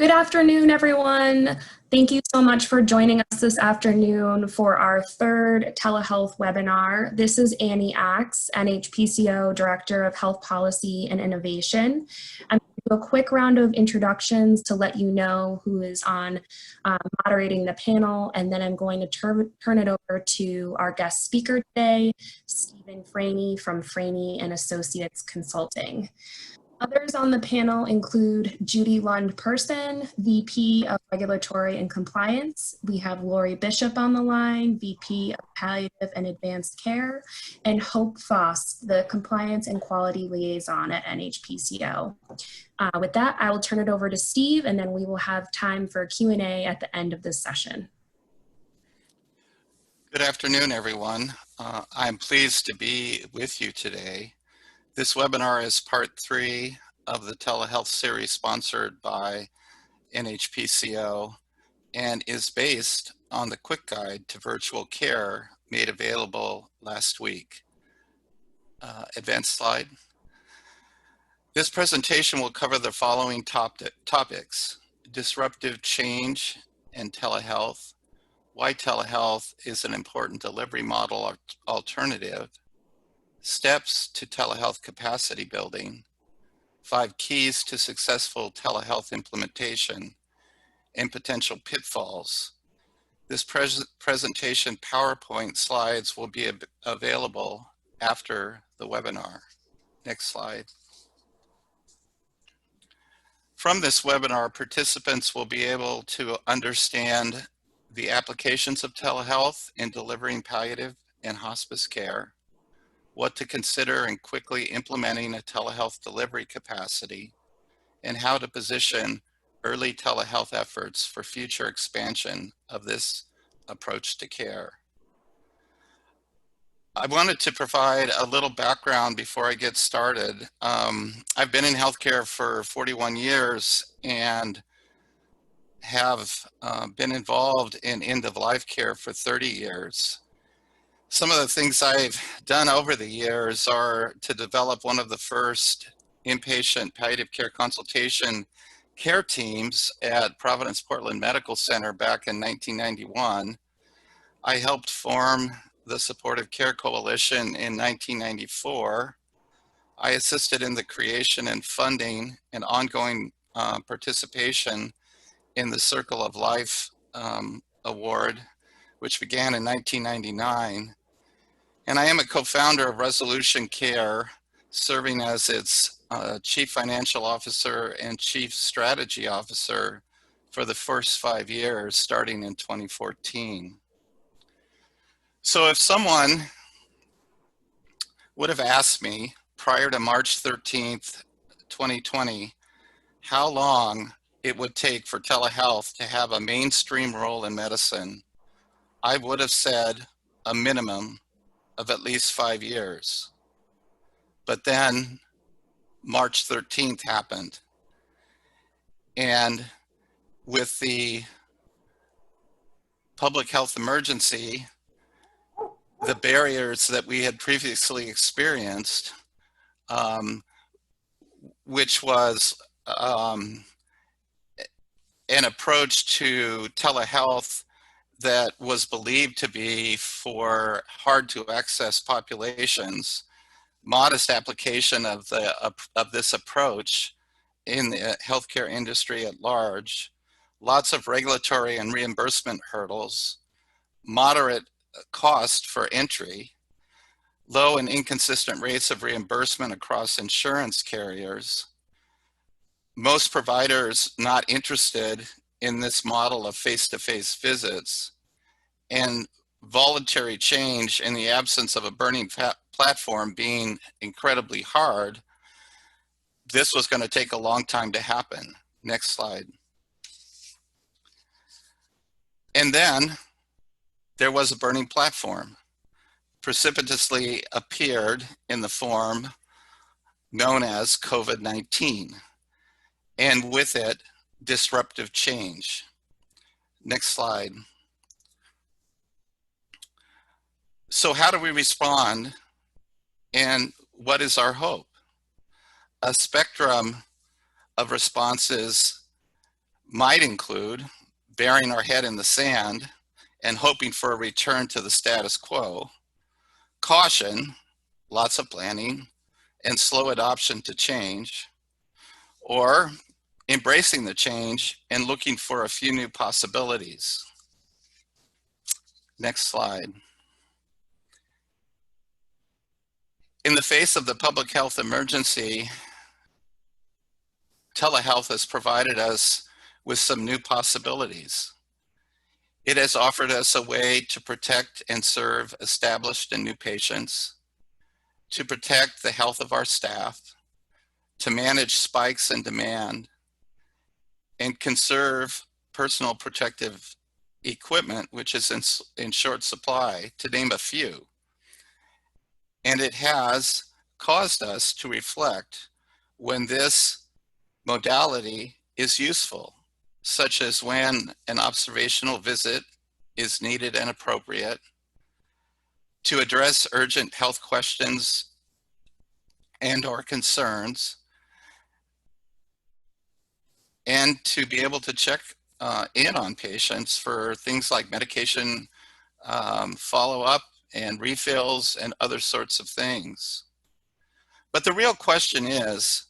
Good afternoon, everyone. Thank you so much for joining us this afternoon for our third telehealth webinar. This is Annie Axe, NHPCO Director of Health Policy and Innovation. I'm going to do a quick round of introductions to let you know who is on moderating the panel, and then I'm going to turn it over to our guest speaker today, Stephen Franey from Franey and Associates Consulting. Others on the panel include Judy Lund-Person, VP of Regulatory and Compliance. We have Lori Bishop on the line, VP of Palliative and Advanced Care, and Hope Foss, the Compliance and Quality Liaison at NHPCO. With that, I will turn it over to Steve, and then we will have time for Q&A at the end of this session. Good afternoon, everyone. I'm pleased to be with you today. This webinar is part 3 of the telehealth series sponsored by NHPCO and is based on the quick guide to virtual care made available last week. Advanced slide. This presentation will cover the following topics: disruptive change and telehealth, why telehealth is an important delivery model alternative, steps to telehealth capacity building, 5 keys to successful telehealth implementation, and potential pitfalls. This presentation PowerPoint slides will be available after the webinar. Next slide. From this webinar, participants will be able to understand the applications of telehealth in delivering palliative and hospice care, what to consider in quickly implementing a telehealth delivery capacity, and how to position early telehealth efforts for future expansion of this approach to care. I wanted to provide a little background before I get started. I've been in healthcare for 41 years and have been involved in end-of-life care for 30 years. Some of the things I've done over the years are to develop one of the first inpatient palliative care consultation care teams at Providence Portland Medical Center back in 1991. I helped form the Supportive Care Coalition in 1994. I assisted in the creation and funding and ongoing participation in the Circle of Life Award, which began in 1999. And I am a co-founder of Resolution Care, serving as its Chief Financial Officer and Chief Strategy Officer for the first 5 years, starting in 2014. So if someone would have asked me prior to March 13th, 2020, how long it would take for telehealth to have a mainstream role in medicine, I would have said a minimum of at least 5 years. But then March 13th happened. And with the public health emergency, the barriers that we had previously experienced, which was an approach to telehealth that was believed to be for hard to access populations, modest application of this approach in the healthcare industry at large, lots of regulatory and reimbursement hurdles, moderate cost for entry, low and inconsistent rates of reimbursement across insurance carriers, most providers not interested in this model of face-to-face visits, and voluntary change in the absence of a burning platform being incredibly hard. This was going to take a long time to happen. Next slide. And then there was a burning platform, precipitously appeared in the form known as COVID-19, and with it, disruptive change. Next slide. So how do we respond, and what is our hope? A spectrum of responses might include burying our head in the sand and hoping for a return to the status quo. Caution, lots of planning, and slow adoption to change. Or embracing the change and looking for a few new possibilities. Next slide. In the face of the public health emergency, telehealth has provided us with some new possibilities. It has offered us a way to protect and serve established and new patients, to protect the health of our staff, to manage spikes in demand, and conserve personal protective equipment, which is in short supply, to name a few. And it has caused us to reflect when this modality is useful, such as when an observational visit is needed and appropriate, to address urgent health questions and/or concerns, and to be able to check in on patients for things like medication follow-up and refills and other sorts of things. But the real question is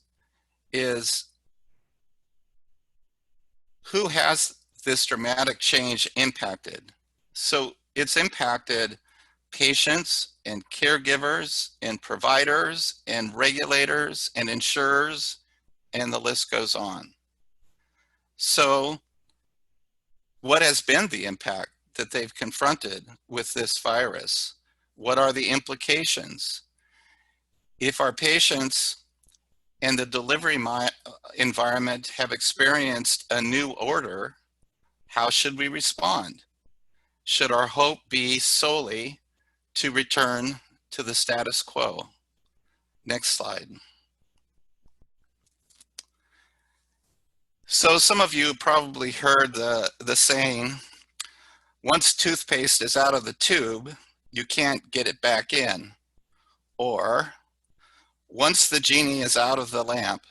who has this dramatic change impacted? So it's impacted patients and caregivers and providers and regulators and insurers, and the list goes on. So what has been the impact that they've confronted with this virus? What are the implications? If our patients and the delivery environment have experienced a new order, how should we respond? Should our hope be solely to return to the status quo? Next slide. So some of you probably heard the saying, once toothpaste is out of the tube, you can't get it back in. Or, once the genie is out of the lamp,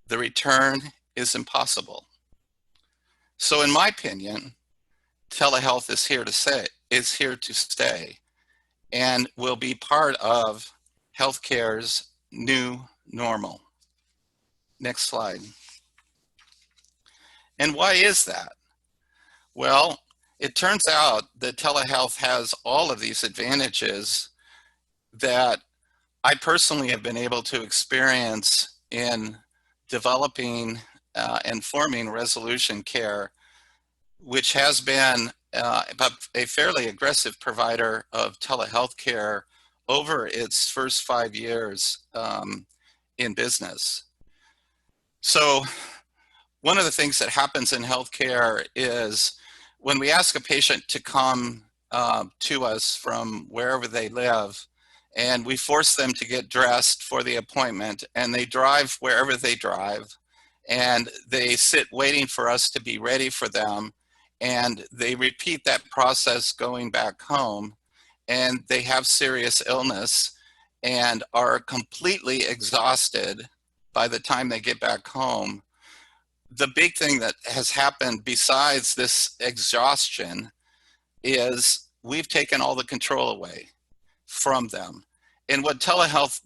the return is impossible. So in my opinion, telehealth is here to stay and will be part of healthcare's new normal. Next slide. And why is that? Well, it turns out that telehealth has all of these advantages that I personally have been able to experience in developing and forming Resolution Care, which has been a fairly aggressive provider of telehealth care over its first 5 years in business. So one of the things that happens in healthcare is when we ask a patient to come to us from wherever they live, and we force them to get dressed for the appointment, and they drive wherever they drive, and they sit waiting for us to be ready for them, and they repeat that process going back home, and they have serious illness and are completely exhausted by the time they get back home. The big thing that has happened besides this exhaustion is we've taken all the control away from them. And what telehealth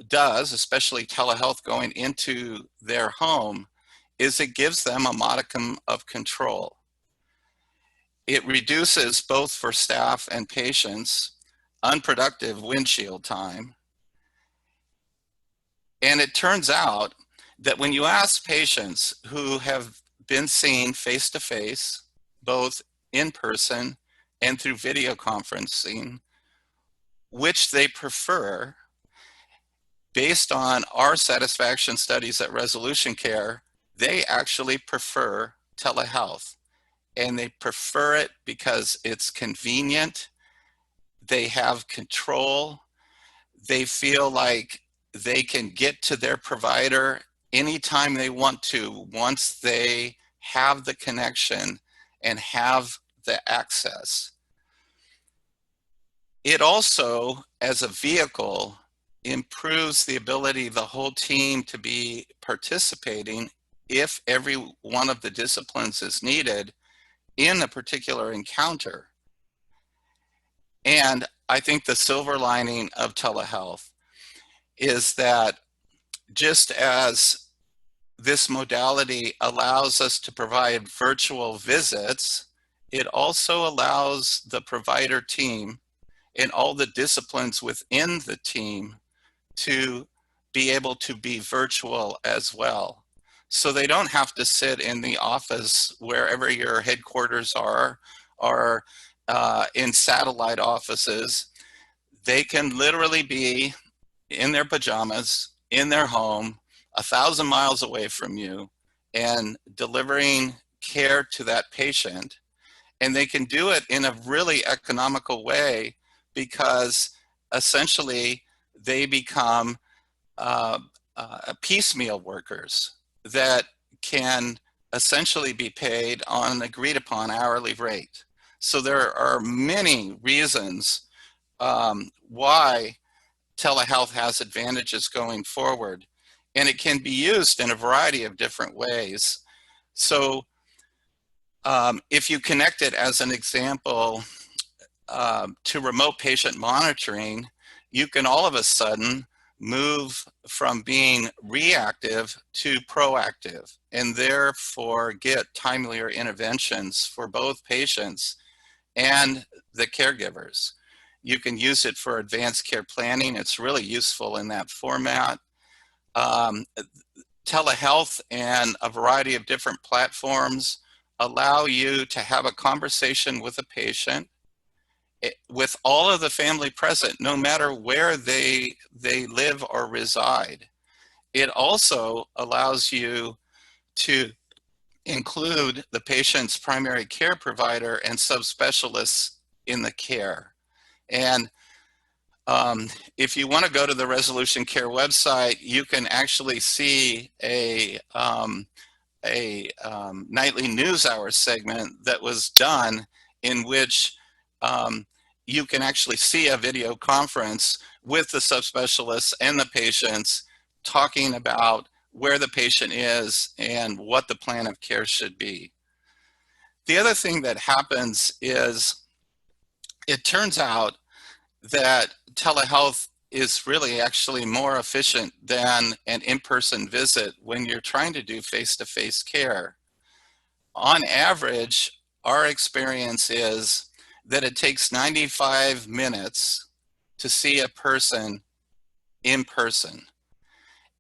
does, especially telehealth going into their home, is it gives them a modicum of control. It reduces, both for staff and patients, unproductive windshield time. And it turns out that when you ask patients who have been seen face-to-face, both in person and through video conferencing, which they prefer, based on our satisfaction studies at Resolution Care, they actually prefer telehealth. And they prefer it because it's convenient, they have control, they feel like they can get to their provider anytime they want to, once they have the connection and have the access. It also, as a vehicle, improves the ability of the whole team to be participating if every one of the disciplines is needed in a particular encounter. And I think the silver lining of telehealth is that just as this modality allows us to provide virtual visits, it also allows the provider team and all the disciplines within the team to be able to be virtual as well. So they don't have to sit in the office wherever your headquarters are, or in satellite offices. They can literally be in their pajamas, in their home, 1,000 miles away from you, and delivering care to that patient. And they can do it in a really economical way because essentially they become uh, piecemeal workers that can essentially be paid on an agreed upon hourly rate. So there are many reasons why telehealth has advantages going forward, and it can be used in a variety of different ways. So if you connect it, as an example, to remote patient monitoring, you can all of a sudden move from being reactive to proactive, and therefore get timelier interventions for both patients and the caregivers. You can use it for advanced care planning. It's really useful in that format. Um, Telehealth and a variety of different platforms allow you to have a conversation with a patient with all of the family present, no matter where they live or reside. It also allows you to include the patient's primary care provider and subspecialists in the care. And if you want to go to the Resolution Care website, you can actually see a nightly news hour segment that was done, in which you can actually see a video conference with the subspecialists and the patients talking about where the patient is and what the plan of care should be. The other thing that happens is it turns out that telehealth is really actually more efficient than an in-person visit when you're trying to do face-to-face care. On average, our experience is that it takes 95 minutes to see a person in person,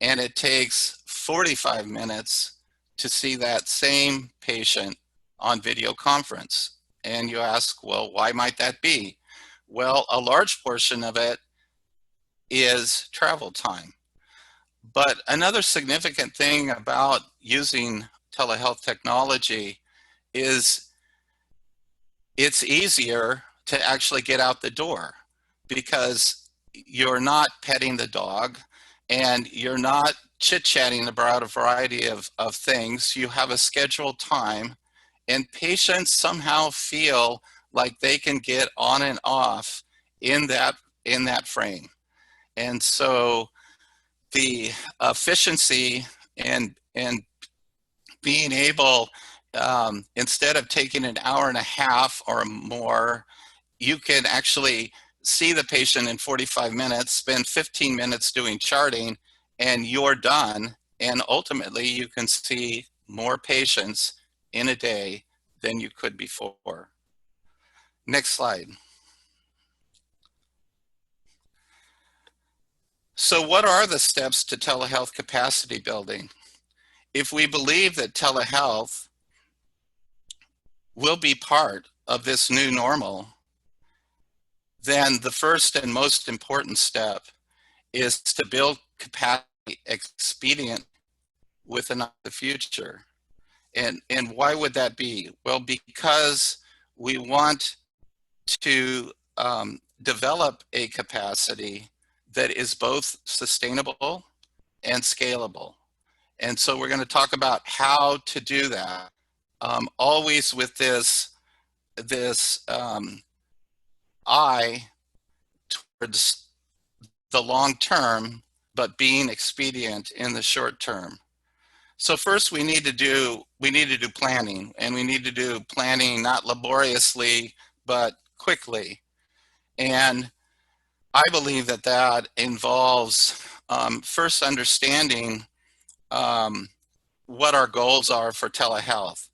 and it takes 45 minutes to see that same patient on video conference. And you ask, well, why might that be? Well, a large portion of it is travel time. But another significant thing about using telehealth technology is it's easier to actually get out the door, because you're not petting the dog and you're not chit-chatting about a variety of things. You have a scheduled time, and patients somehow feel like they can get on and off in that frame. And so the efficiency and being able, instead of taking an hour and a half or more, you can actually see the patient in 45 minutes, spend 15 minutes doing charting, and you're done. And ultimately, you can see more patients in a day than you could before. Next slide. So what are the steps to telehealth capacity building? If we believe that telehealth will be part of this new normal, then the first and most important step is to build capacity expedient with the future. And why would that be? Well, because we want to develop a capacity that is both sustainable and scalable. And so we're going to talk about how to do that, always with this eye towards the long term, but being expedient in the short term. So first we need to do planning, and we need to do planning not laboriously, but quickly. And I believe that that involves first understanding what our goals are for telehealth.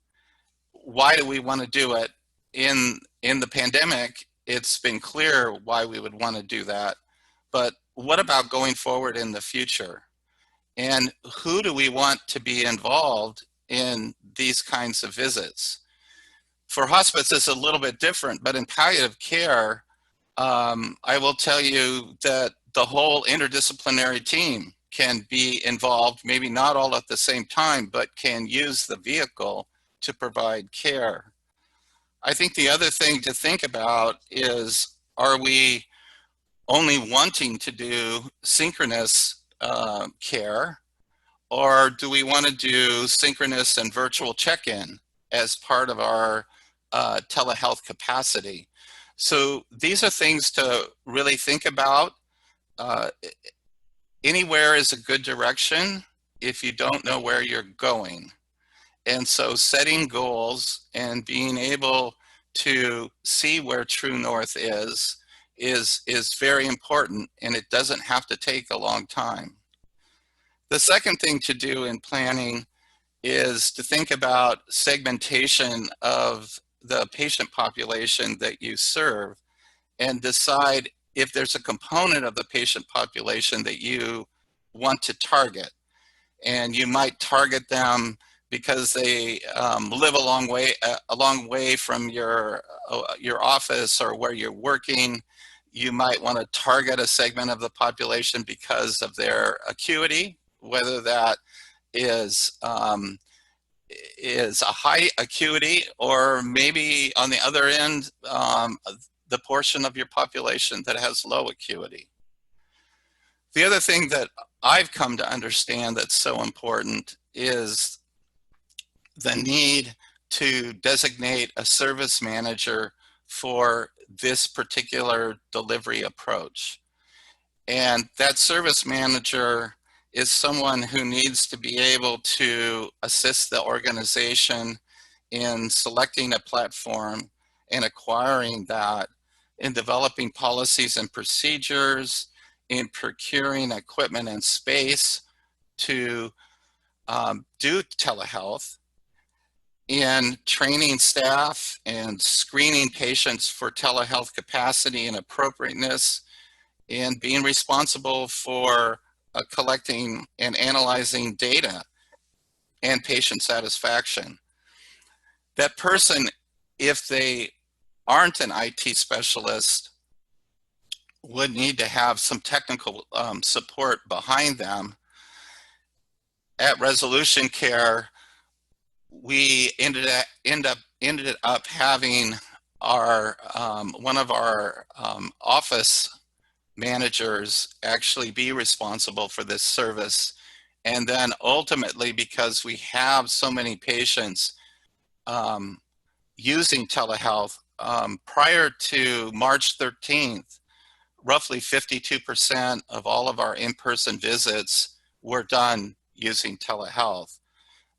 Why do we want to do it? In the pandemic, it's been clear why we would want to do that. But what about going forward in the future? And who do we want to be involved in these kinds of visits? For hospice, it's a little bit different, but in palliative care, I will tell you that the whole interdisciplinary team can be involved, maybe not all at the same time, but can use the vehicle to provide care. I think the other thing to think about is, are we only wanting to do synchronous care, or do we want to do synchronous and virtual check-in as part of our telehealth capacity? So these are things to really think about. Uh, Anywhere is a good direction if you don't know where you're going. And so setting goals and being able to see where true north is very important, and it doesn't have to take a long time. The second thing to do in planning is to think about segmentation of the patient population that you serve, and decide if there's a component of the patient population that you want to target. And you might target them because they live a long way from your office or where you're working. You might want to target a segment of the population because of their acuity, whether that is a high acuity, or maybe on the other end, the portion of your population that has low acuity. The other thing that I've come to understand that's so important is the need to designate a service manager for this particular delivery approach. And that service manager is someone who needs to be able to assist the organization in selecting a platform and acquiring that, in developing policies and procedures, in procuring equipment and space to do telehealth, in training staff and screening patients for telehealth capacity and appropriateness, and being responsible for collecting and analyzing data and patient satisfaction. That person, if they aren't an IT specialist, would need to have some technical support behind them. At Resolution Care, we ended up having our one of our office managers actually be responsible for this service. And then ultimately, because we have so many patients using telehealth, prior to March 13th, roughly 52% of all of our in-person visits were done using telehealth.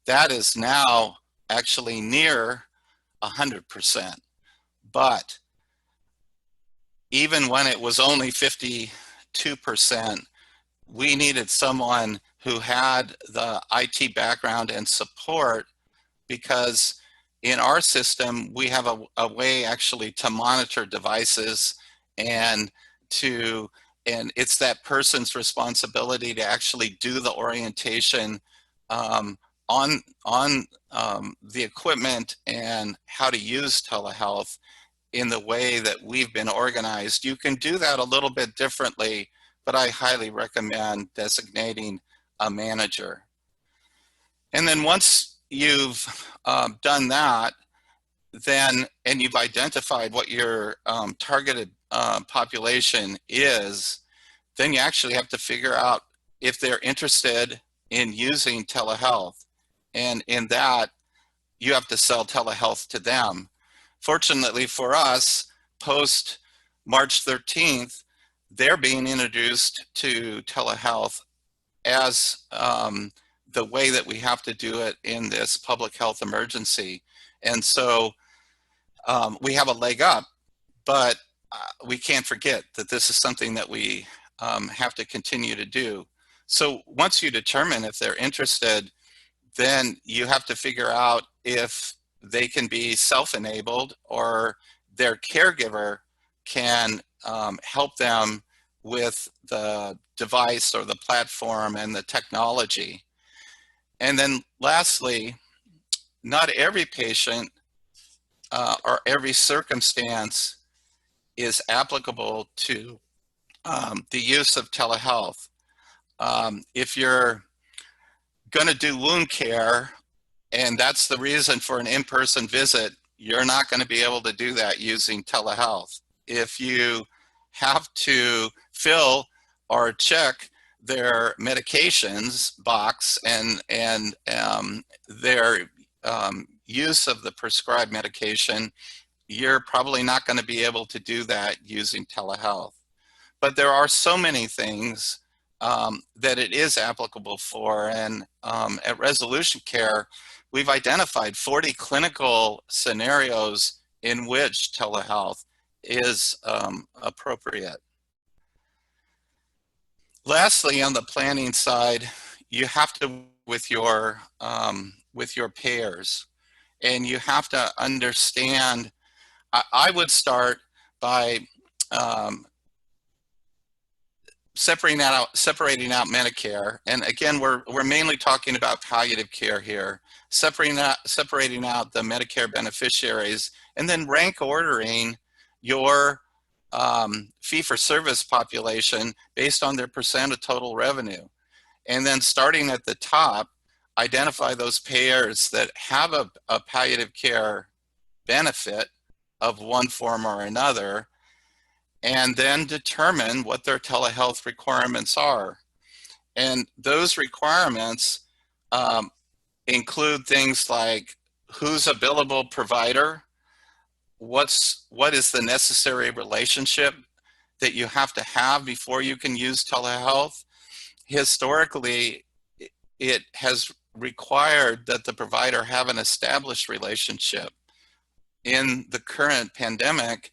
That is now actually near 100%. But even when it was only 52%, we needed someone who had the IT background and support, because in our system, we have a way actually to monitor devices, and it's that person's responsibility to actually do the orientation on the equipment and how to use telehealth in the way that we've been organized. You can do that a little bit differently, but I highly recommend designating a manager. And then once you've done that, and you've identified what your targeted population is, then you actually have to figure out if they're interested in using telehealth. And in that, you have to sell telehealth to them. Fortunately for us, post March 13th, they're being introduced to telehealth as the way that we have to do it in this public health emergency. And so we have a leg up, but we can't forget that this is something that we have to continue to do. So once you determine if they're interested, then you have to figure out if they can be self-enabled or their caregiver can help them with the device or the platform and the technology. And then lastly, not every patient or every circumstance is applicable to the use of telehealth. If you're going to do wound care and that's the reason for an in-person visit, you're not going to be able to do that using telehealth. If you have to fill or check their medications box and their use of the prescribed medication, you're probably not going to be able to do that using telehealth. But there are so many things that it is applicable for, and at Resolution Care, we've identified 40 clinical scenarios in which telehealth is appropriate. Lastly, on the planning side, you have to with your payers, and you have to understand. I would start by separating out Medicare, and again, we're mainly talking about palliative care here. Separating out the Medicare beneficiaries, and then rank ordering your fee-for-service population based on their percent of total revenue. And then starting at the top, identify those payers that have a palliative care benefit of one form or another, and then determine what their telehealth requirements are. And those requirements include things like who's a billable provider, what is the necessary relationship that you have to have before you can use telehealth. Historically, it has required that the provider have an established relationship. In the current pandemic,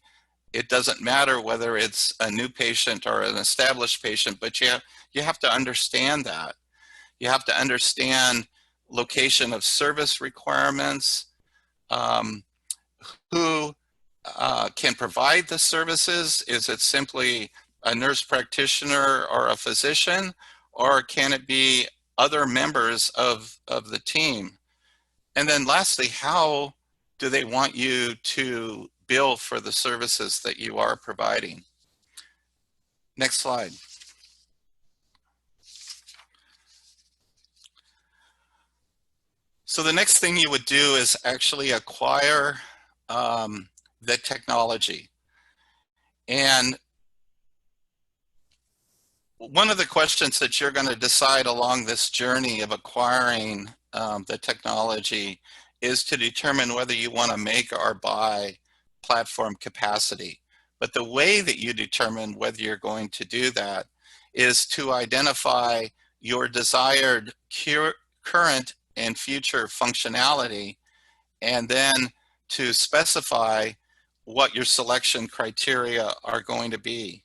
it doesn't matter whether it's a new patient or an established patient, but you have to understand that. You have to understand location of service requirements, who can provide the services. Is it simply a nurse practitioner or a physician, or can it be other members of the team? And then lastly, how do they want you to bill for the services that you are providing? Next slide. So the next thing you would do is actually acquire the technology. And one of the questions that you're going to decide along this journey of acquiring the technology is to determine whether you want to make or buy platform capacity. But the way that you determine whether you're going to do that is to identify your desired current and future functionality, and then to specify what your selection criteria are going to be.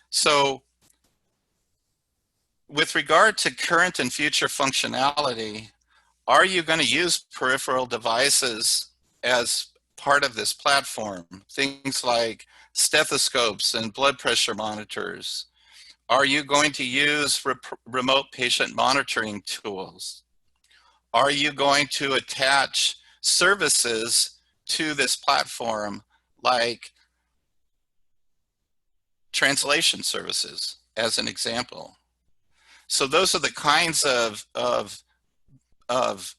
So with regard to current and future functionality, are you going to use peripheral devices as part of this platform? Things like stethoscopes and blood pressure monitors. Are you going to use remote patient monitoring tools? Are you going to attach services to this platform like translation services, as an example? So those are the kinds of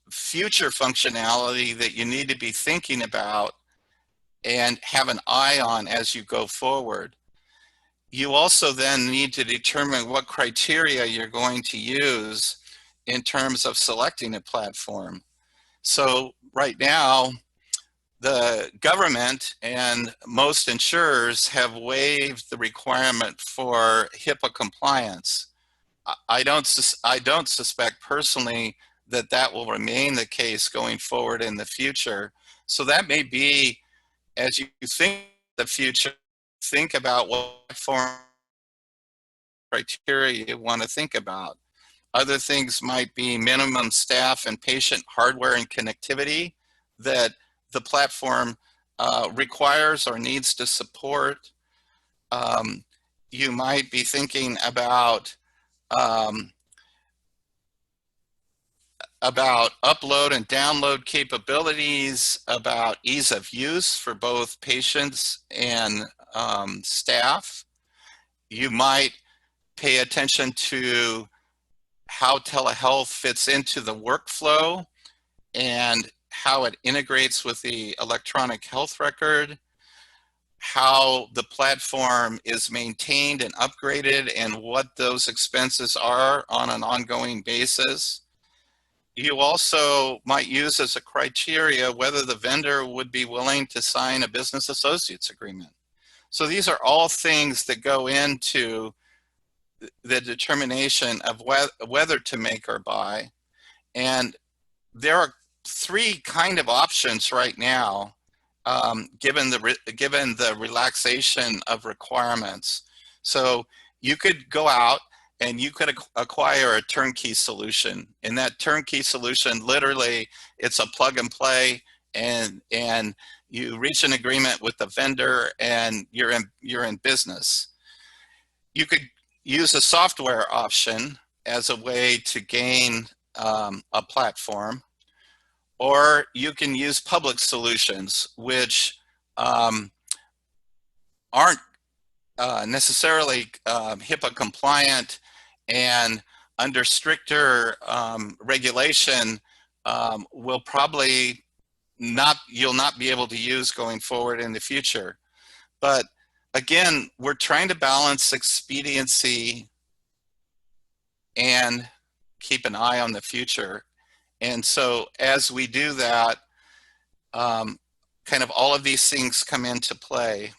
future functionality that you need to be thinking about and have an eye on as you go forward. You also then need to determine what criteria you're going to use in terms of selecting a platform. So right now, the government and most insurers have waived the requirement for HIPAA compliance. I don't suspect personally that that will remain the case going forward in the future. So that may be, as you think the future, think about what form criteria you want to think about. Other things might be minimum staff and patient hardware and connectivity that the platform requires or needs to support. You might be thinking um, about upload and download capabilities, about ease of use for both patients and staff. You might pay attention to how telehealth fits into the workflow and how it integrates with the electronic health record, how the platform is maintained and upgraded, and what those expenses are on an ongoing basis. You also might use as a criteria whether the vendor would be willing to sign a business associates agreement. So these are all things that go into the determination of whether to make or buy. And there are three kind of options right now, given the relaxation of requirements. So you could go out and you could acquire a turnkey solution. And that turnkey solution, literally, it's a plug and play, and you reach an agreement with the vendor, and you're in business. You could use a software option as a way to gain a platform, or you can use public solutions, which aren't necessarily HIPAA compliant, and under stricter regulation will probably you'll not be able to use going forward in the future. But again, we're trying to balance expediency and keep an eye on the future. And so as we do that, kind of all of these things come into play.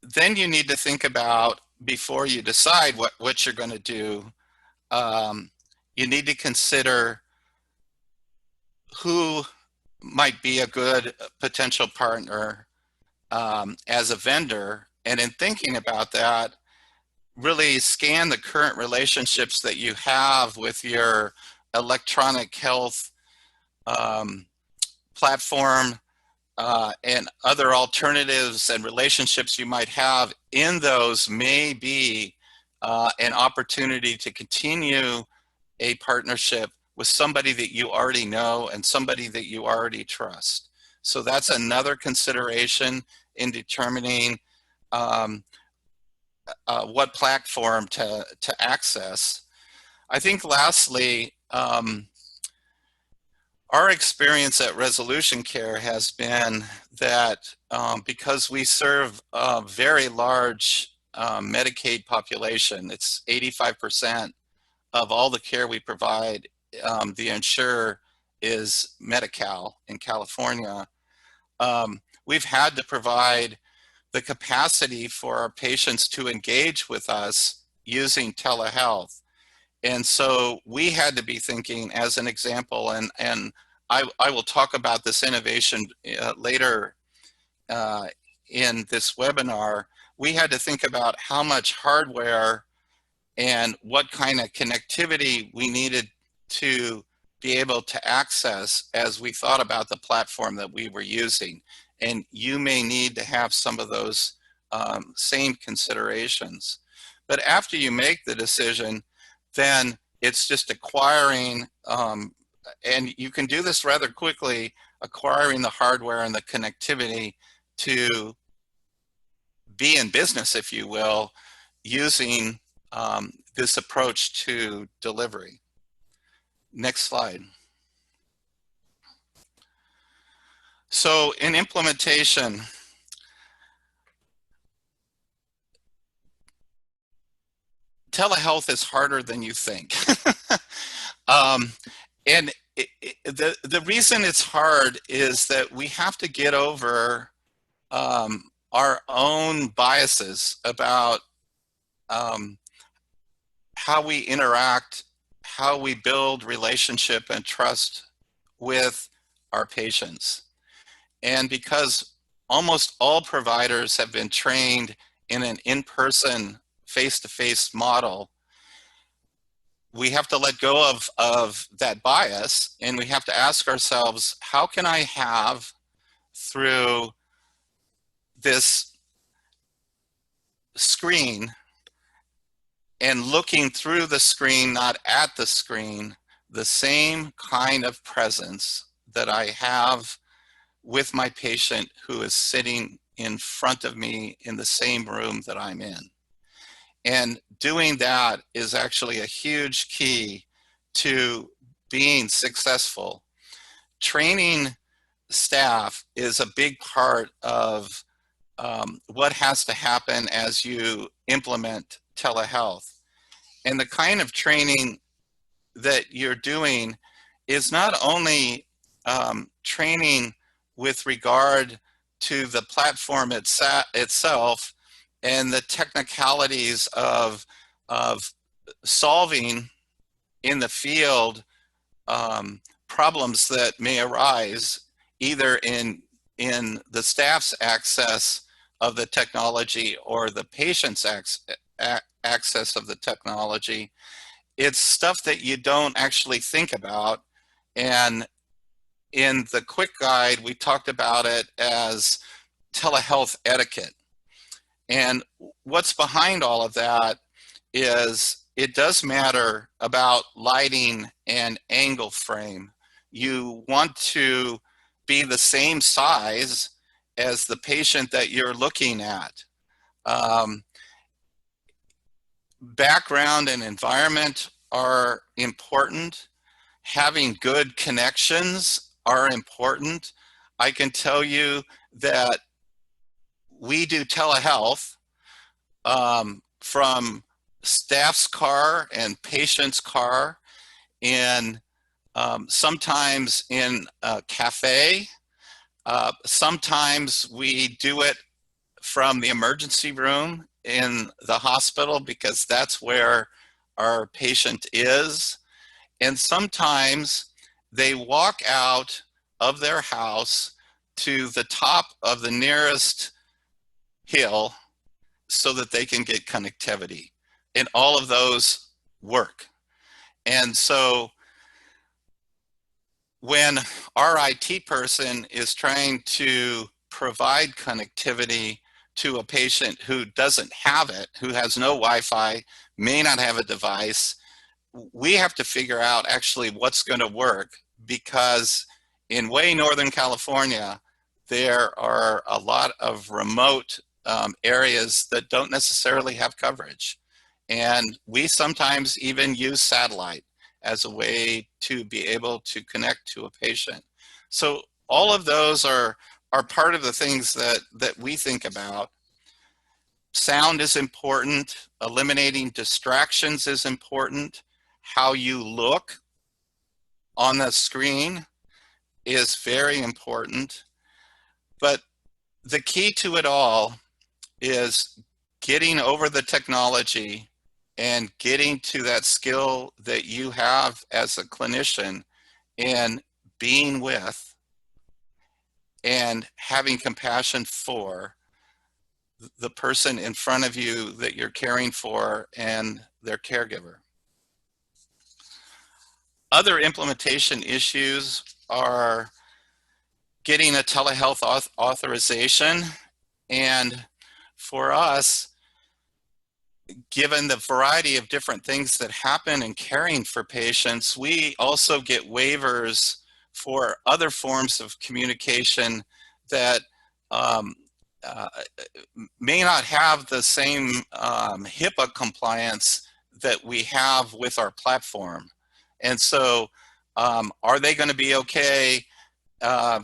Then you need to think about, before you decide what you're going to do, you need to consider who might be a good potential partner as a vendor. And in thinking about that, really scan the current relationships that you have with your electronic health platform and other alternatives and relationships you might have in those may be an opportunity to continue a partnership with somebody that you already know and somebody that you already trust. So that's another consideration in determining what platform to access. I think lastly, our experience at Resolution Care has been that because we serve a very large Medicaid population, it's 85% of all the care we provide, the insurer is Medi-Cal in California. We've had to provide the capacity for our patients to engage with us using telehealth. And so we had to be thinking, as an example, and I will talk about this innovation later in this webinar. We had to think about how much hardware and what kind of connectivity we needed to be able to access as we thought about the platform that we were using. And you may need to have some of those same considerations. But after you make the decision, then it's just acquiring, and you can do this rather quickly, acquiring the hardware and the connectivity to be in business, if you will, using this approach to delivery. Next slide. So in implementation, telehealth is harder than you think. And the reason it's hard is that we have to get over our own biases about um, how we interact, how we build relationship and trust with our patients. And because almost all providers have been trained in an in-person, face-to-face model, we have to let go of that bias, and we have to ask ourselves, how can I have, through this screen and looking through the screen, not at the screen, the same kind of presence that I have with my patient who is sitting in front of me in the same room that I'm in. And doing that is actually a huge key to being successful. Training staff is a big part of what has to happen as you implement telehealth. And the kind of training that you're doing is not only training with regard to the platform itself and the technicalities of solving in the field problems that may arise either in the staff's access of the technology or the patient's access of the technology. It's stuff that you don't actually think about. And in the quick guide, we talked about it as telehealth etiquette. And what's behind all of that is it does matter about lighting and angle frame. You want to be the same size as the patient that you're looking at. Background and environment are important. Having good connections are important. I can tell you that we do telehealth from staff's car and patient's car, and sometimes in a cafe. Sometimes we do it from the emergency room in the hospital because that's where our patient is. And sometimes they walk out of their house to the top of the nearest hill so that they can get connectivity. And all of those work. And so when our IT person is trying to provide connectivity to a patient who doesn't have it, who has no Wi-Fi, may not have a device, we have to figure out actually what's going to work, because in way Northern California, there are a lot of remote areas that don't necessarily have coverage. And we sometimes even use satellite as a way to be able to connect to a patient. So all of those are part of the things that we think about. Sound is important. Eliminating distractions is important. How you look on the screen is very important. But the key to it all is getting over the technology and getting to that skill that you have as a clinician and being with and having compassion for the person in front of you that you're caring for and their caregiver. Other implementation issues are getting a telehealth authorization. And for us, given the variety of different things that happen in caring for patients, we also get waivers for other forms of communication that may not have the same HIPAA compliance that we have with our platform. And so are they going to be okay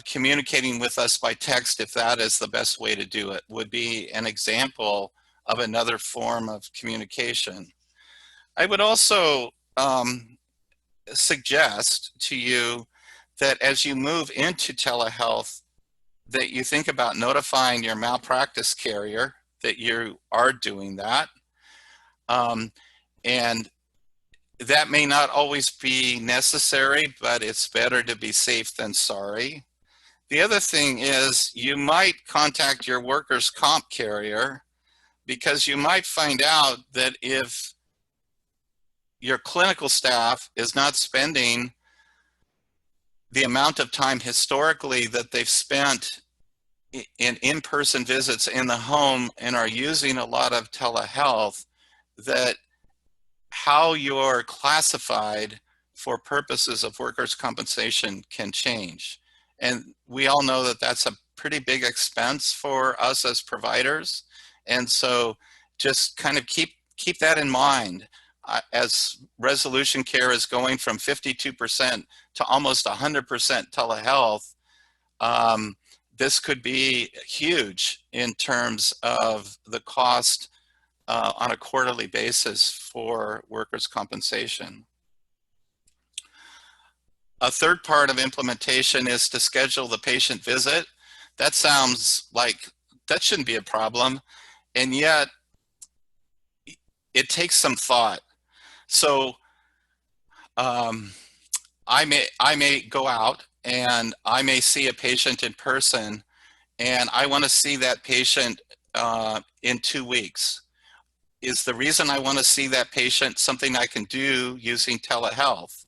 communicating with us by text if that is the best way to do it? Would be an example of another form of communication. I would also suggest to you that as you move into telehealth, that you think about notifying your malpractice carrier that you are doing that. And that may not always be necessary, but it's better to be safe than sorry. The other thing is you might contact your workers' comp carrier, because you might find out that if your clinical staff is not spending the amount of time historically that they've spent in in-person visits in the home and are using a lot of telehealth, that how you're classified for purposes of workers' compensation can change. And we all know that that's a pretty big expense for us as providers. And so just kind of keep that in mind. As resolution care is going from 52% to almost 100% telehealth, this could be huge in terms of the cost on a quarterly basis for workers' compensation. A third part of implementation is to schedule the patient visit. That sounds like that shouldn't be a problem, and yet it takes some thought. So I may go out and I may see a patient in person, and I want to see that patient in 2 weeks. Is the reason I want to see that patient something I can do using telehealth?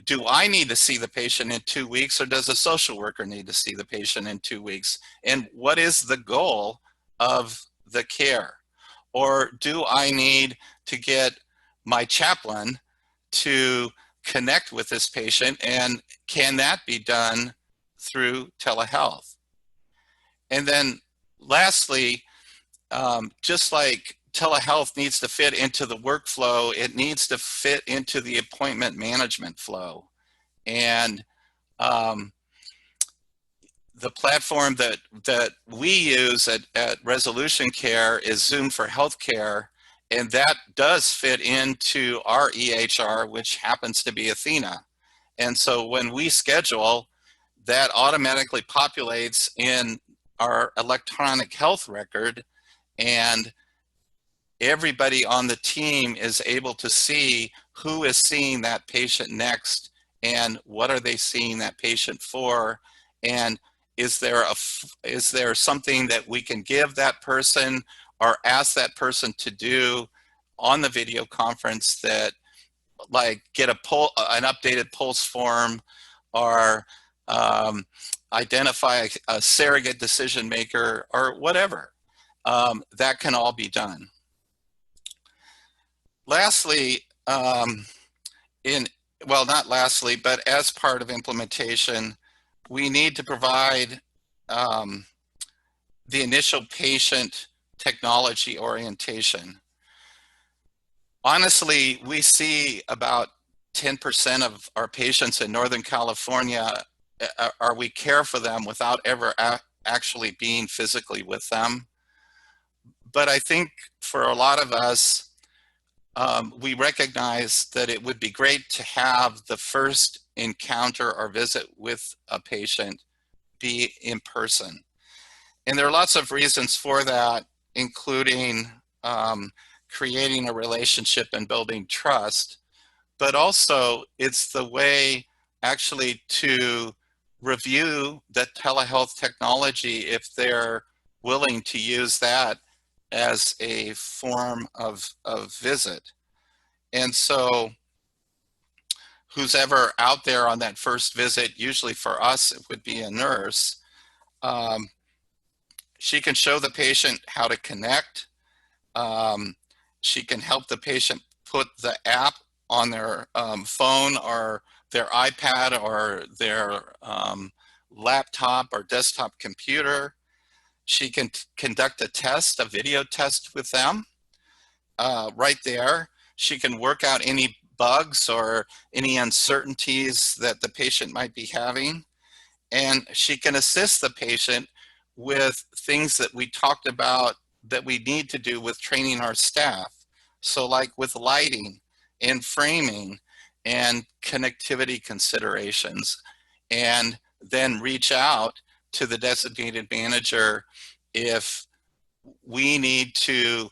Do I need to see the patient in 2 weeks, or does a social worker need to see the patient in 2 weeks? And what is the goal of the care? Or do I need to get my chaplain to connect with this patient, and can that be done through telehealth? And then lastly, just like telehealth needs to fit into the workflow, it needs to fit into the appointment management flow. And the platform that we use at Resolution Care is Zoom for Healthcare, and that does fit into our EHR, which happens to be Athena. And so when we schedule, that automatically populates in our electronic health record, and everybody on the team is able to see who is seeing that patient next and what are they seeing that patient for, and is there something that we can give that person or ask that person to do on the video conference, that like get an updated pulse form, or identify a surrogate decision maker, or whatever. That can all be done. Lastly, well, not lastly, but as part of implementation, we need to provide the initial patient technology orientation. Honestly, we see about 10% of our patients in Northern California, or we care for them without ever actually being physically with them. But I think for a lot of us, we recognize that it would be great to have the first encounter or visit with a patient be in person. And there are lots of reasons for that, including creating a relationship and building trust, but also it's the way actually to review the telehealth technology if they're willing to use that as a form of visit. And so who's ever out there on that first visit, usually for us it would be a nurse, she can show the patient how to connect. She can help the patient put the app on their phone or their iPad or their laptop or desktop computer. She can conduct a test, a video test with them right there. She can work out any bugs or any uncertainties that the patient might be having. And she can assist the patient with things that we talked about that we need to do with training our staff. So like with lighting and framing and connectivity considerations, and then reach out to the designated manager if we need to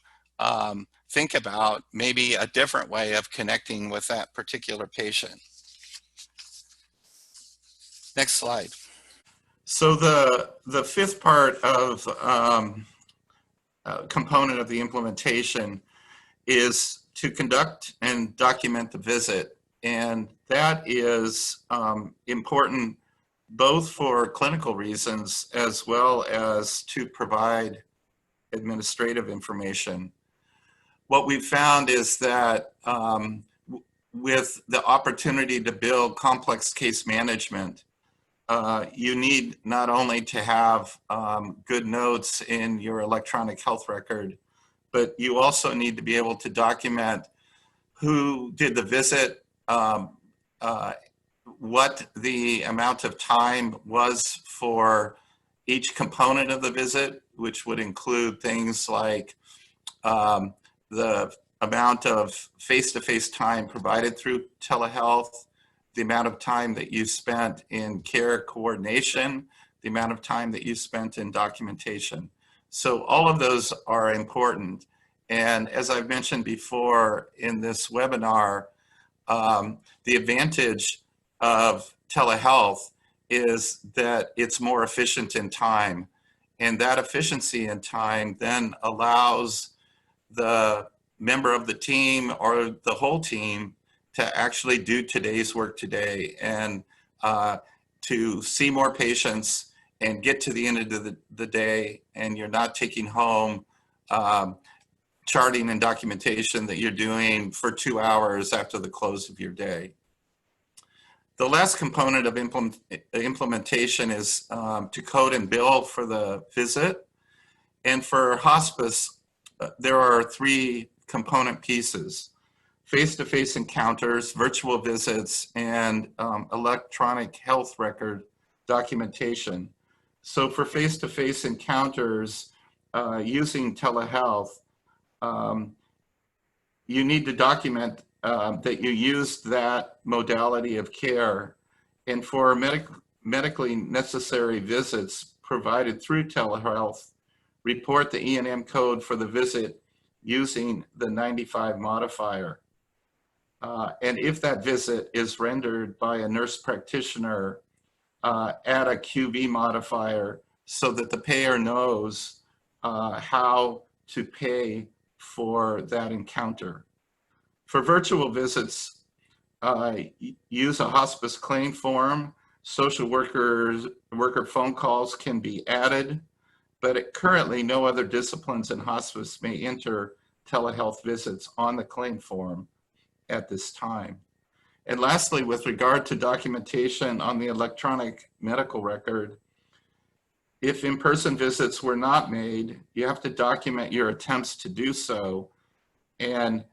think about maybe a different way of connecting with that particular patient. Next slide. So the fifth part of component of the implementation is to conduct and document the visit. And that is important both for clinical reasons as well as to provide administrative information. What we've found is that with the opportunity to build complex case management, you need not only to have good notes in your electronic health record, but you also need to be able to document who did the visit, what the amount of time was for each component of the visit, which would include things like the amount of face-to-face time provided through telehealth, the amount of time that you spent in care coordination, the amount of time that you spent in documentation. So all of those are important. And as I've mentioned before in this webinar, the advantage of telehealth is that it's more efficient in time. And that efficiency in time then allows the member of the team or the whole team to actually do today's work today and to see more patients and get to the end of the day, and you're not taking home charting and documentation that you're doing for 2 hours after the close of your day. The last component of implementation is to code and bill for the visit. And for hospice, there are 3 component pieces: face-to-face encounters, virtual visits, and electronic health record documentation. So for face-to-face encounters using telehealth, you need to document that you used that modality of care. And for medically necessary visits provided through telehealth, report the E&M code for the visit using the 95 modifier. And if that visit is rendered by a nurse practitioner, add a QV modifier so that the payer knows how to pay for that encounter. For virtual visits, use a hospice claim form. Social worker phone calls can be added, but currently no other disciplines in hospice may enter telehealth visits on the claim form at this time. And lastly, with regard to documentation on the electronic medical record, if in-person visits were not made, you have to document your attempts to do so, and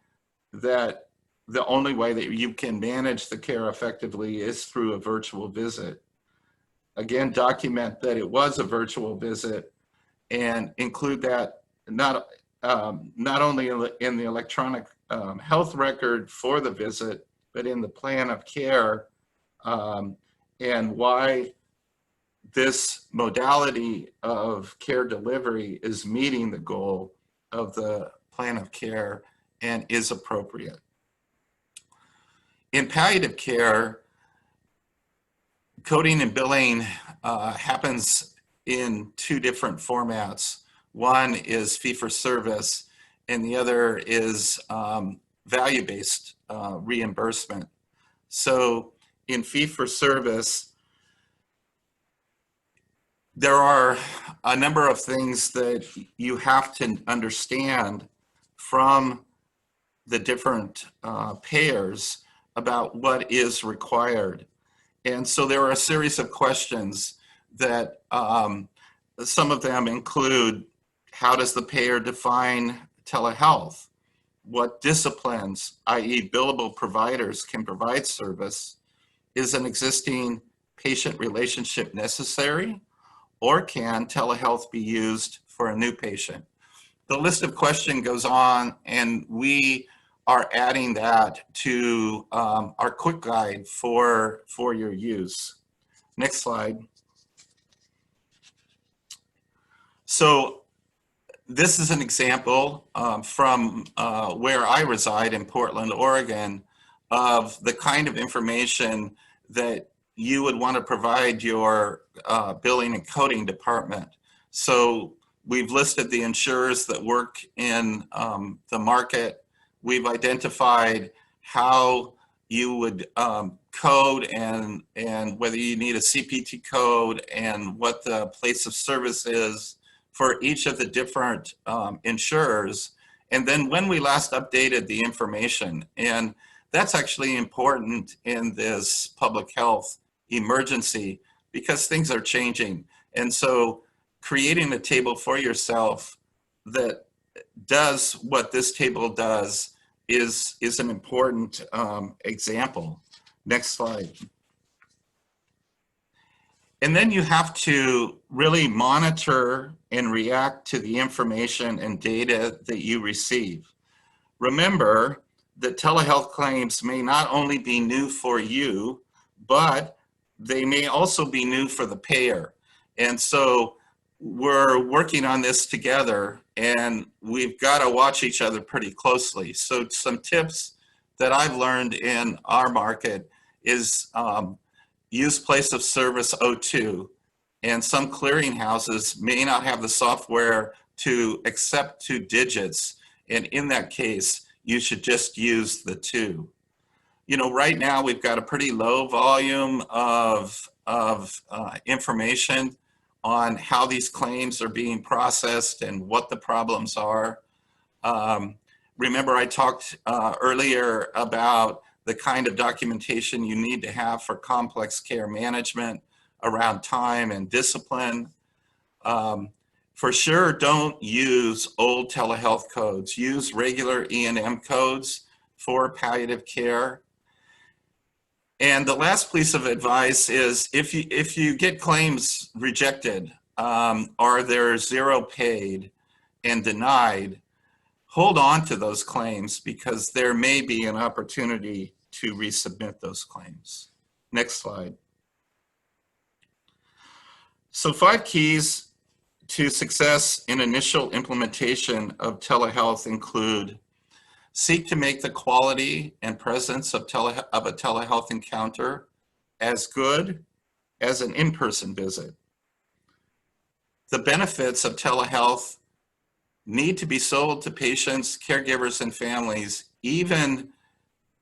that the only way that you can manage the care effectively is through a virtual visit. Again, document that it was a virtual visit and include that not only in the electronic health record for the visit, but in the plan of care, and why this modality of care delivery is meeting the goal of the plan of care and is appropriate. In palliative care, coding and billing happens in 2 different formats. One is fee-for-service, and the other is value-based reimbursement. So in fee-for-service, there are a number of things that you have to understand from the different payers about what is required. And so there are a series of questions that some of them include: how does the payer define telehealth? What disciplines, i.e. billable providers, can provide service? Is an existing patient relationship necessary? Or can telehealth be used for a new patient? The list of questions goes on, and we are adding that to our quick guide for your use. Next slide. So this is an example from where I reside in Portland, Oregon, of the kind of information that you would want to provide your billing and coding department. So we've listed the insurers that work in the market. We've identified how you would code and whether you need a CPT code and what the place of service is for each of the different insurers. And then when we last updated the information, and that's actually important in this public health emergency because things are changing. And so creating a table for yourself that does what this table does is an important example. Next slide. And then you have to really monitor and react to the information and data that you receive. Remember that telehealth claims may not only be new for you, but they may also be new for the payer. And so we're working on this together and we've got to watch each other pretty closely. So some tips that I've learned in our market is use place of service O2, and some clearinghouses may not have the software to accept 2 digits. And in that case, you should just use the 2. You know, right now we've got a pretty low volume of information on how these claims are being processed and what the problems are. Remember I talked earlier about the kind of documentation you need to have for complex care management around time and discipline. For sure, don't use old telehealth codes. Use regular E&M codes for palliative care. And the last piece of advice is if you get claims rejected or they're zero paid and denied, hold on to those claims because there may be an opportunity to resubmit those claims. Next slide. So 5 keys to success in initial implementation of telehealth include: seek to make the quality and presence of a telehealth encounter as good as an in-person visit. The benefits of telehealth need to be sold to patients, caregivers, and families, even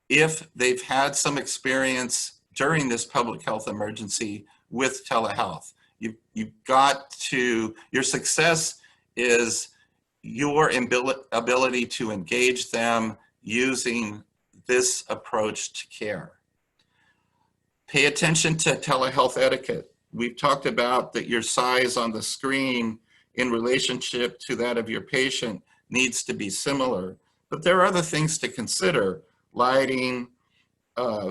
if they've had some experience during this public health emergency with telehealth. You've got to, your success is your ability to engage them using this approach to care. Pay attention to telehealth etiquette. We've talked about that your size on the screen in relationship to that of your patient needs to be similar, but there are other things to consider: lighting,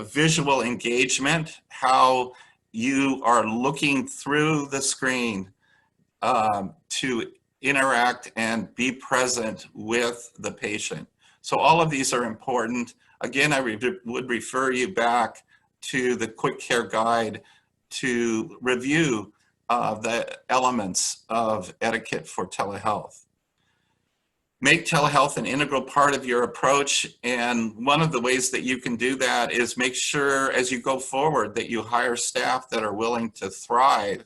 visual engagement, how you are looking through the screen to interact and be present with the patient. So all of these are important. Again, I would refer you back to the quick care guide to review the elements of etiquette for telehealth. Make telehealth an integral part of your approach, and one of the ways that you can do that is make sure as you go forward that you hire staff that are willing to thrive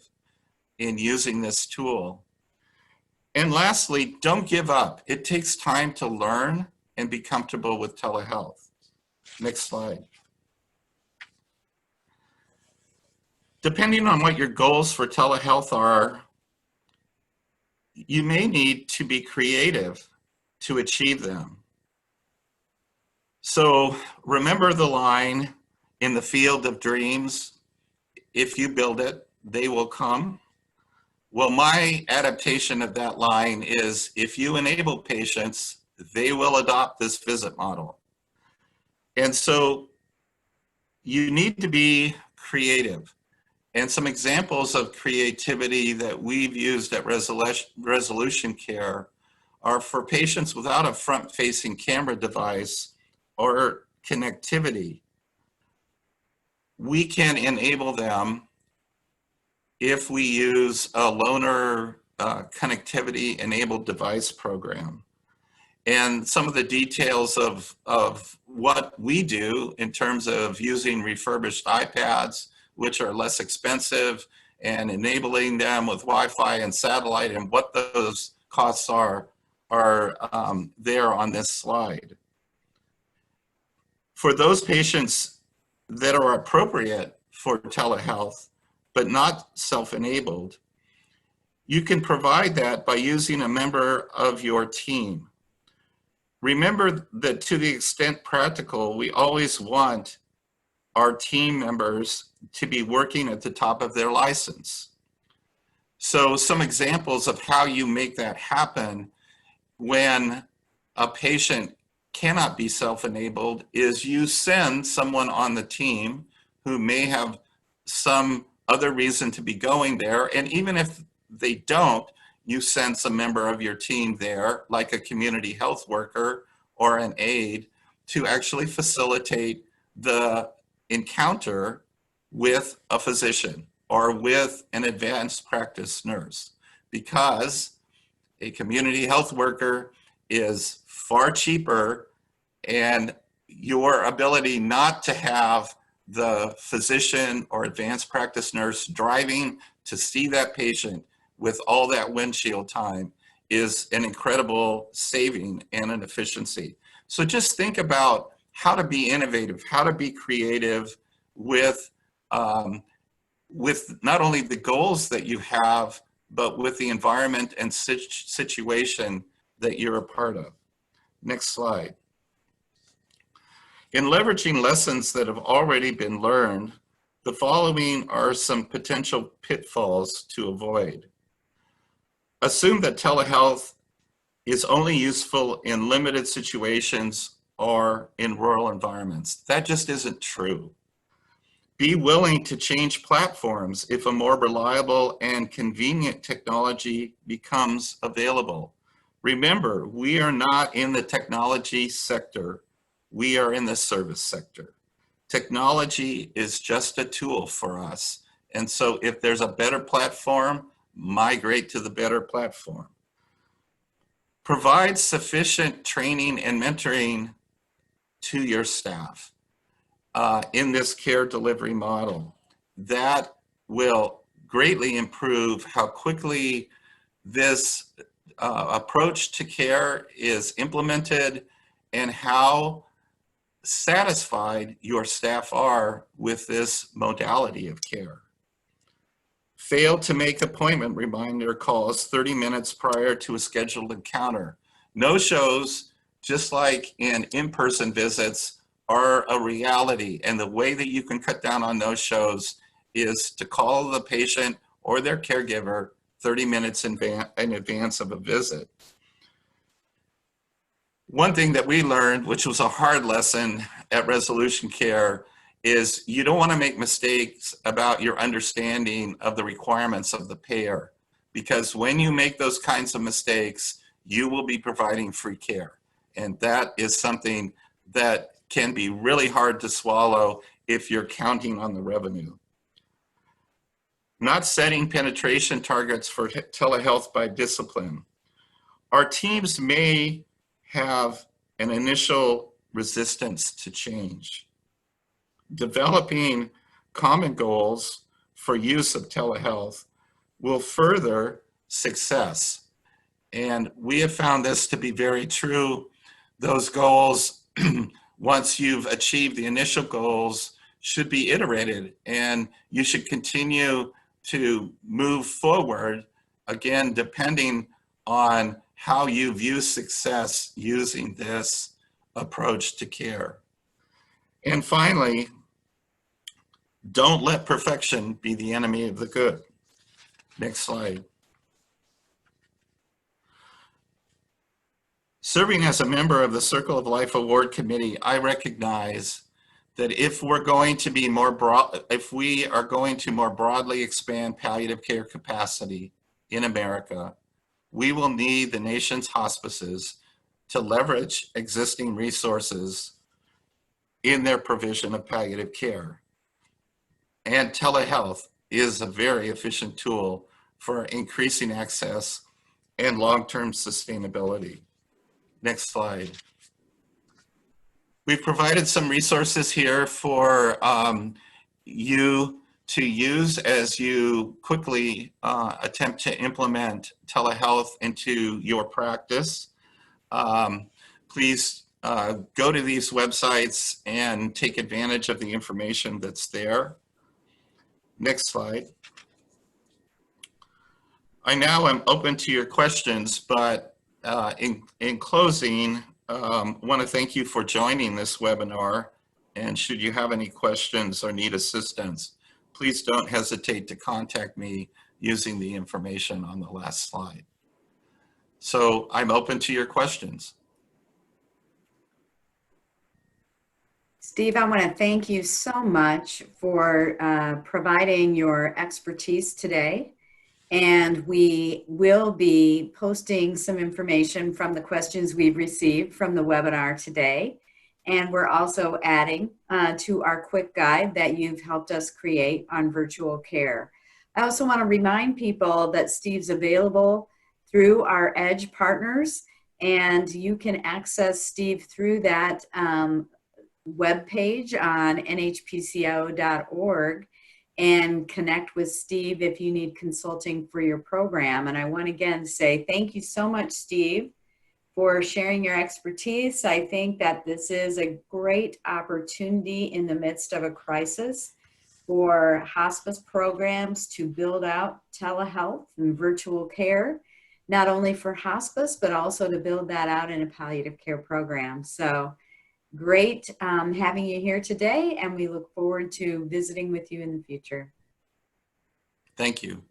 in using this tool. And lastly, don't give up. It takes time to learn and be comfortable with telehealth. Next slide. Depending on what your goals for telehealth are, you may need to be creative to achieve them. So remember the line in the field of dreams: if you build it, they will come. Well, my adaptation of that line is: if you enable patients, they will adopt this visit model. And so you need to be creative. And some examples of creativity that we've used at Resolution Care are for patients without a front-facing camera device or connectivity. We can enable them if we use a loaner connectivity enabled device program. And some of the details of what we do in terms of using refurbished iPads, which are less expensive, and enabling them with Wi-Fi and satellite, and what those costs are there on this slide. For those patients that are appropriate for telehealth, but not self-enabled, you can provide that by using a member of your team. Remember that to the extent practical, we always want our team members to be working at the top of their license. So some examples of how you make that happen when a patient cannot be self-enabled is you send someone on the team who may have some other reason to be going there. And even if they don't, you send some member of your team there, like a community health worker or an aide, to actually facilitate the encounter with a physician or with an advanced practice nurse, because a community health worker is far cheaper, and your ability not to have the physician or advanced practice nurse driving to see that patient with all that windshield time is an incredible saving and an efficiency. So just think about how to be innovative, how to be creative with not only the goals that you have, but with the environment and situation that you're a part of. Next slide. In leveraging lessons that have already been learned, the following are some potential pitfalls to avoid. Assume that telehealth is only useful in limited situations or in rural environments. That just isn't true. Be willing to change platforms if a more reliable and convenient technology becomes available. Remember, we are not in the technology sector. We are in the service sector. Technology is just a tool for us. And so if there's a better platform, migrate to the better platform. Provide sufficient training and mentoring to your staff in this care delivery model. That will greatly improve how quickly this approach to care is implemented and how satisfied your staff are with this modality of care. Fail to make appointment reminder calls 30 minutes prior to a scheduled encounter. No-shows, just like in-person visits, are a reality. And the way that you can cut down on no-shows is to call the patient or their caregiver 30 minutes in advance of a visit. One thing that we learned, which was a hard lesson at Resolution Care, is you don't want to make mistakes about your understanding of the requirements of the payer, because when you make those kinds of mistakes, you will be providing free care. And that is something that can be really hard to swallow if you're counting on the revenue. Not setting penetration targets for telehealth by discipline. Our teams may have an initial resistance to change. Developing common goals for use of telehealth will further success. And we have found this to be very true. Those goals, once you've achieved the initial goals, should be iterated, and you should continue to move forward, again, depending on how you view success using this approach to care. And finally, don't let perfection be the enemy of the good. Next slide. Serving as a member of the Circle of Life Award Committee, I recognize that if we are going to more broadly expand palliative care capacity in America, we will need the nation's hospices to leverage existing resources in their provision of palliative care. And telehealth is a very efficient tool for increasing access and long-term sustainability. Next slide. We've provided some resources here for you to use as you quickly attempt to implement telehealth into your practice. Please go to these websites and take advantage of the information that's there. Next slide. I now am open to your questions, but in closing, want to thank you for joining this webinar. And should you have any questions or need assistance, please don't hesitate to contact me using the information on the last slide. So I'm open to your questions. Steve, I want to thank you so much for providing your expertise today. And we will be posting some information from the questions we've received from the webinar today. And we're also adding to our quick guide that you've helped us create on virtual care. I also want to remind people that Steve's available through our Edge partners, and you can access Steve through that webpage on nhpco.org and connect with Steve if you need consulting for your program. And I want to again say thank you so much, Steve, for sharing your expertise. I think that this is a great opportunity in the midst of a crisis for hospice programs to build out telehealth and virtual care, not only for hospice, but also to build that out in a palliative care program. So great having you here today, and we look forward to visiting with you in the future. Thank you.